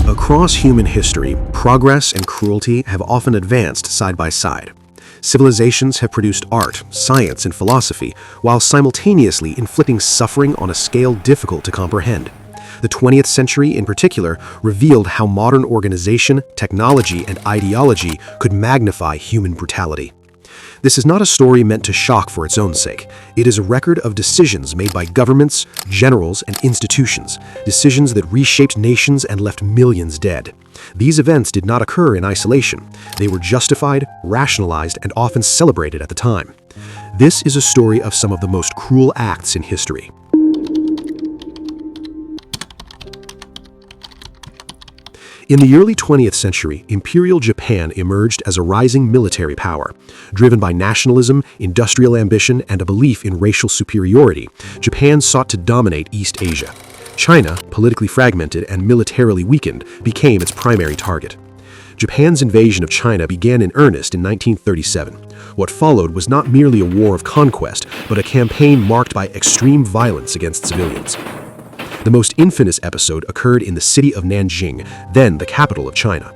Across human history, progress and cruelty have often advanced side by side. Civilizations have produced art, science, and philosophy, while simultaneously inflicting suffering on a scale difficult to comprehend. The 20th century, in particular, revealed how modern organization, technology, and ideology could magnify human brutality. This is not a story meant to shock for its own sake. It is a record of decisions made by governments, generals, and institutions, decisions that reshaped nations and left millions dead. These events did not occur in isolation. They were justified, rationalized, and often celebrated at the time. This is a story of some of the most cruel acts in history. In the early 20th century, Imperial Japan emerged as a rising military power. Driven by nationalism, industrial ambition, and a belief in racial superiority, Japan sought to dominate East Asia. China, politically fragmented and militarily weakened, became its primary target. Japan's invasion of China began in earnest in 1937. What followed was not merely a war of conquest, but a campaign marked by extreme violence against civilians. The most infamous episode occurred in the city of Nanjing, then the capital of China.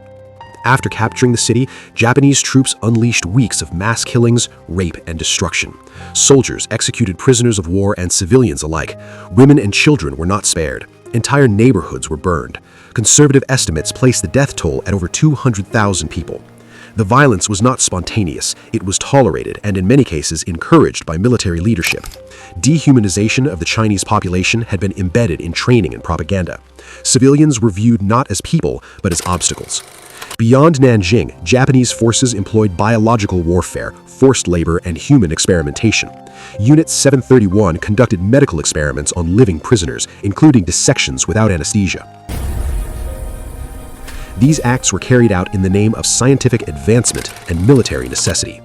After capturing the city, Japanese troops unleashed weeks of mass killings, rape, and destruction. Soldiers executed prisoners of war and civilians alike. Women and children were not spared. Entire neighborhoods were burned. Conservative estimates place the death toll at over 200,000 people. The violence was not spontaneous, it was tolerated and in many cases encouraged by military leadership. Dehumanization of the Chinese population had been embedded in training and propaganda. Civilians were viewed not as people, but as obstacles. Beyond Nanjing, Japanese forces employed biological warfare, forced labor, and human experimentation. Unit 731 conducted medical experiments on living prisoners, including dissections without anesthesia. These acts were carried out in the name of scientific advancement and military necessity.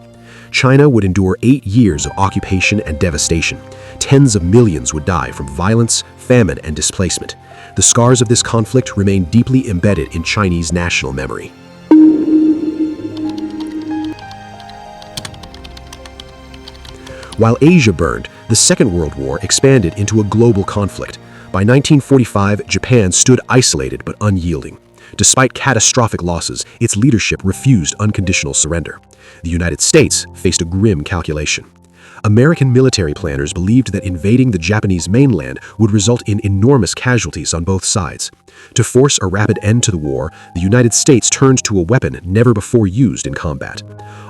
China would endure 8 years of occupation and devastation. Tens of millions would die from violence, famine, and displacement. The scars of this conflict remain deeply embedded in Chinese national memory. While Asia burned, the Second World War expanded into a global conflict. By 1945, Japan stood isolated but unyielding. Despite catastrophic losses, its leadership refused unconditional surrender. The United States faced a grim calculation. American military planners believed that invading the Japanese mainland would result in enormous casualties on both sides. To force a rapid end to the war, the United States turned to a weapon never before used in combat.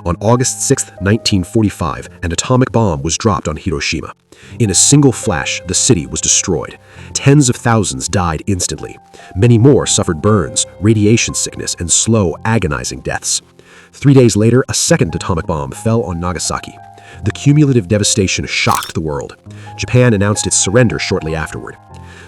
On August 6, 1945, an atomic bomb was dropped on Hiroshima. In a single flash, the city was destroyed. Tens of thousands died instantly. Many more suffered burns, radiation sickness, and slow, agonizing deaths. 3 days later, a second atomic bomb fell on Nagasaki. The cumulative devastation shocked the world. Japan announced its surrender shortly afterward.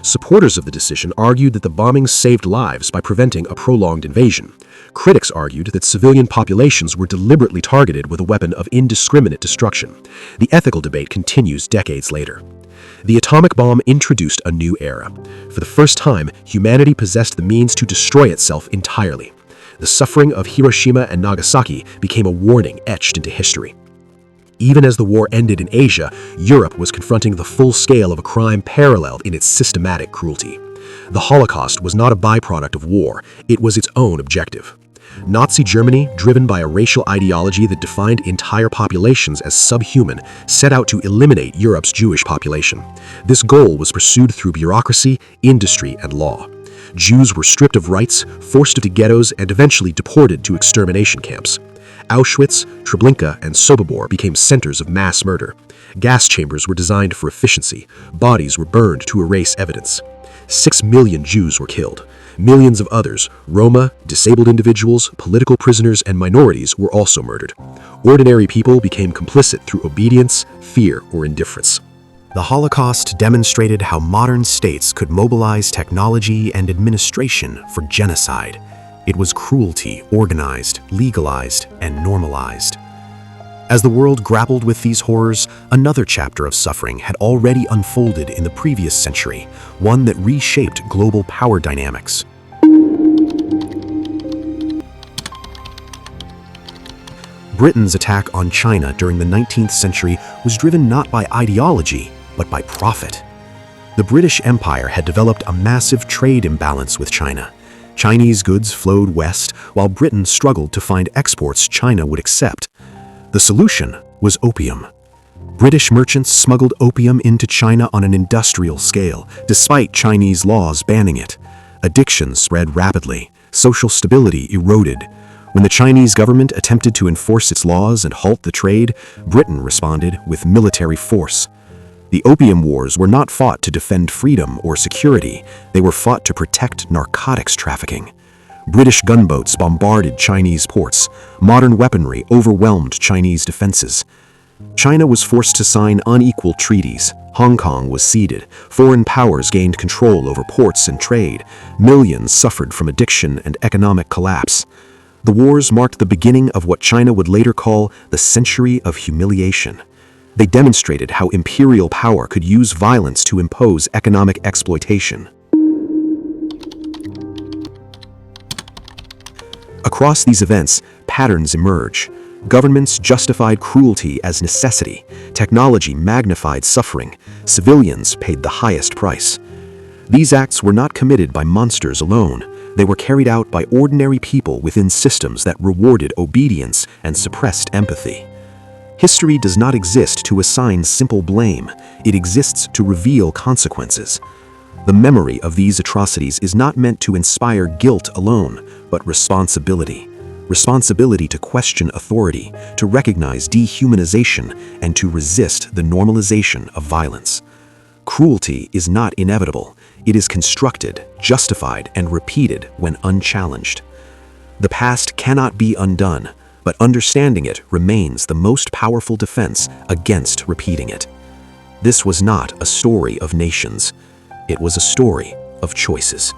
Supporters of the decision argued that the bombing saved lives by preventing a prolonged invasion. Critics argued that civilian populations were deliberately targeted with a weapon of indiscriminate destruction. The ethical debate continues decades later. The atomic bomb introduced a new era. For the first time, humanity possessed the means to destroy itself entirely. The suffering of Hiroshima and Nagasaki became a warning etched into history. Even as the war ended in Asia, Europe was confronting the full scale of a crime paralleled in its systematic cruelty. The Holocaust was not a byproduct of war, it was its own objective. Nazi Germany, driven by a racial ideology that defined entire populations as subhuman, set out to eliminate Europe's Jewish population. This goal was pursued through bureaucracy, industry, and law. Jews were stripped of rights, forced into ghettos, and eventually deported to extermination camps. Auschwitz, Treblinka, and Sobibor became centers of mass murder. Gas chambers were designed for efficiency. Bodies were burned to erase evidence. 6 million Jews were killed. Millions of others, Roma, disabled individuals, political prisoners, and minorities were also murdered. Ordinary people became complicit through obedience, fear, or indifference. The Holocaust demonstrated how modern states could mobilize technology and administration for genocide. It was cruelty organized, legalized, and normalized. As the world grappled with these horrors, another chapter of suffering had already unfolded in the previous century, one that reshaped global power dynamics. Britain's attack on China during the 19th century was driven not by ideology, but by profit. The British Empire had developed a massive trade imbalance with China. Chinese goods flowed west, while Britain struggled to find exports China would accept. The solution was opium. British merchants smuggled opium into China on an industrial scale, despite Chinese laws banning it. Addiction spread rapidly. Social stability eroded. When the Chinese government attempted to enforce its laws and halt the trade, Britain responded with military force. The Opium Wars were not fought to defend freedom or security, they were fought to protect narcotics trafficking. British gunboats bombarded Chinese ports. Modern weaponry overwhelmed Chinese defenses. China was forced to sign unequal treaties. Hong Kong was ceded. Foreign powers gained control over ports and trade. Millions suffered from addiction and economic collapse. The wars marked the beginning of what China would later call the century of humiliation. They demonstrated how imperial power could use violence to impose economic exploitation. Across these events, patterns emerge. Governments justified cruelty as necessity. Technology magnified suffering. Civilians paid the highest price. These acts were not committed by monsters alone. They were carried out by ordinary people within systems that rewarded obedience and suppressed empathy. History does not exist to assign simple blame. It exists to reveal consequences. The memory of these atrocities is not meant to inspire guilt alone, but responsibility. Responsibility to question authority, to recognize dehumanization, and to resist the normalization of violence. Cruelty is not inevitable. It is constructed, justified, and repeated when unchallenged. The past cannot be undone, but understanding it remains the most powerful defense against repeating it. This was not a story of nations. It was a story of choices.